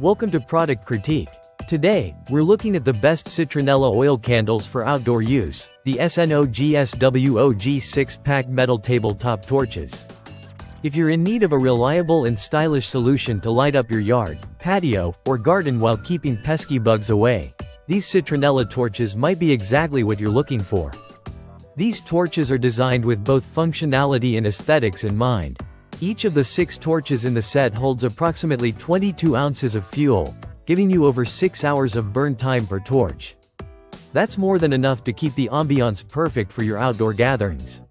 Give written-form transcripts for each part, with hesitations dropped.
Welcome to Product Critique. Today, we're looking at the best citronella oil candles for outdoor use, the SNOGSWOG 6-pack metal tabletop torches. If you're in need of a reliable and stylish solution to light up your yard, patio, or garden while keeping pesky bugs away, these citronella torches might be exactly what you're looking for. These torches are designed with both functionality and aesthetics in mind. Each of the 6 torches in the set holds approximately 22 ounces of fuel, giving you over 6 hours of burn time per torch. That's more than enough to keep the ambiance perfect for your outdoor gatherings.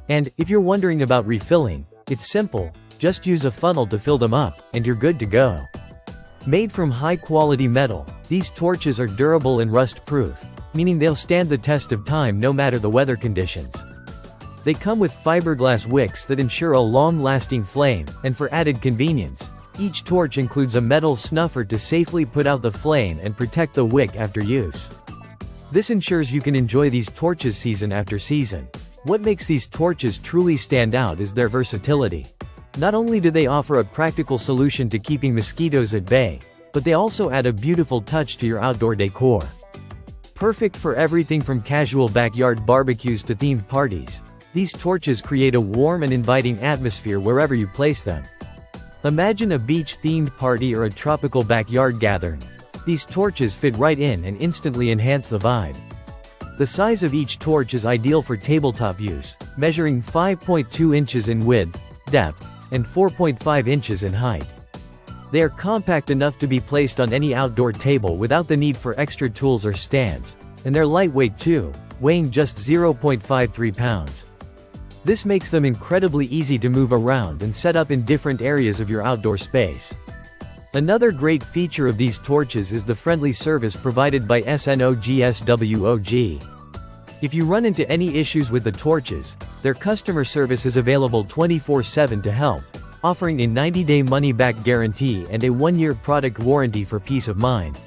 And, if you're wondering about refilling, it's simple, just use a funnel to fill them up, and you're good to go. Made from high-quality metal, these torches are durable and rust-proof, meaning they'll stand the test of time no matter the weather conditions. They come with fiberglass wicks that ensure a long-lasting flame, and for added convenience, each torch includes a metal snuffer to safely put out the flame and protect the wick after use. This ensures you can enjoy these torches season after season. What makes these torches truly stand out is their versatility. Not only do they offer a practical solution to keeping mosquitoes at bay, but they also add a beautiful touch to your outdoor decor. Perfect for everything from casual backyard barbecues to themed parties, these torches create a warm and inviting atmosphere wherever you place them. Imagine a beach-themed party or a tropical backyard gathering. These torches fit right in and instantly enhance the vibe. The size of each torch is ideal for tabletop use, measuring 5.2 inches in width, depth, and 4.5 inches in height. They are compact enough to be placed on any outdoor table without the need for extra tools or stands, and they're lightweight too, weighing just 0.53 pounds. This makes them incredibly easy to move around and set up in different areas of your outdoor space. Another great feature of these torches is the friendly service provided by SNOGSWOG. If you run into any issues with the torches, their customer service is available 24/7 to help, offering a 90-day money-back guarantee and a 1-year product warranty for peace of mind.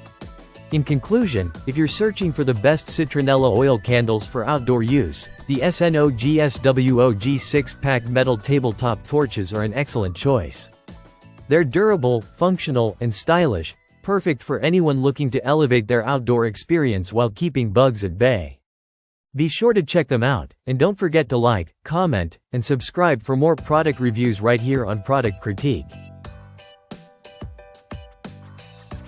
In conclusion, if you're searching for the best citronella oil candles for outdoor use, the SNOGSWOG 6-pack metal tabletop torches are an excellent choice. They're durable, functional, and stylish, perfect for anyone looking to elevate their outdoor experience while keeping bugs at bay. Be sure to check them out, and don't forget to like, comment, and subscribe for more product reviews right here on Product Critique.